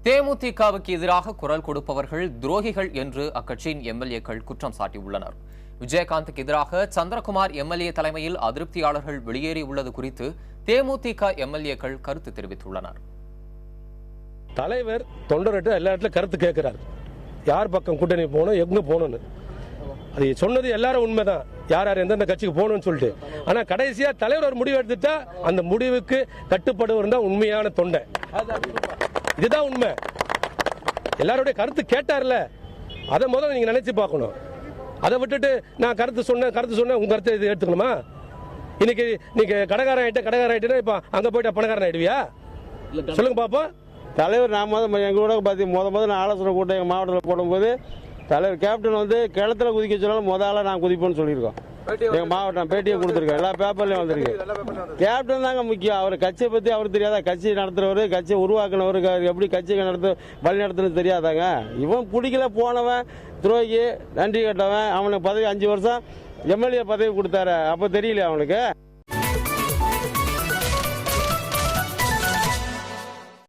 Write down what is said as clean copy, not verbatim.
தேமுதிகவுக்கு எதிராக குரல் கொடுப்பவர்கள் துரோகிகள் என்று அக்கட்சியின் எம்எல்ஏக்கள் குற்றம் சாட்டியுள்ளனர். விஜயகாந்துக்கு எதிராக சந்திரகுமார் எம்எல்ஏ தலைமையில் அதிருப்தியாளர்கள் வெளியேறியுள்ளது குறித்து தேமுதிக எம்எல்ஏக்கள் கருத்து தெரிவித்துள்ளனர். தலைவர் தொண்டர்கிட்ட எல்லா இடத்துல கருத்து கேட்கிறார். யார் பக்கம் கூட்டணி போகணும், எங்க போகணும்னு. அது சொன்னது எல்லாரும் உண்மைதான், யார் யார் எந்தெந்த கட்சிக்கு போகணும்னு சொல்லிட்டு. ஆனா கடைசியா தலைவர் ஒரு முடிவு எடுத்துட்டா அந்த முடிவுக்கு கட்டுப்படுவர் தான் உண்மையான தொண்டை. இதுதான் உண்மை. எல்லாருடைய கருத்து கேட்டார்ல, அதை முதல்ல நீங்க நினைச்சு பார்க்கணும். அதை விட்டுட்டு நான் கருத்து சொன்னேன் உங்க கருத்தை இது எடுத்துக்கணுமா? இன்னைக்கு நீங்க கடைக்காரன் ஆயிட்டா இப்ப அங்க போயிட்டு பணக்காரன் ஆயிடுவியா? சொல்லுங்க பாப்போம். தலைவர் நான் எங்களோட பார்த்து நான் ஆலோசனை கூட்டம் எங்கள் மாவட்டத்தில் போடும்போது தலைவர் கேப்டன் வந்து கிணத்துல குதிக்க சொன்னாலும் முதல்ல நான் குதிப்பேன்னு சொல்லியிருக்கோம். எங்கள் மாவட்டம் பேட்டியை கொடுத்துருக்கேன், எல்லா பேப்பர்லையும் வந்திருக்கு. கேப்டன் தாங்க முக்கியம். அவர் கட்சியை பற்றி அவருக்கு தெரியாதா? கட்சி நடத்துறவர், கட்சியை உருவாக்குனவர், எப்படி கட்சியை வழி நடத்துறது தெரியாதாங்க? இவன் பிடிக்கல போனவன் துரோகி, நன்றி கட்டவன். அவனுக்கு பதவி 5 வருஷம் எம்எல்ஏ பதவி கொடுத்தாரு, அப்போ தெரியல அவனுக்கு.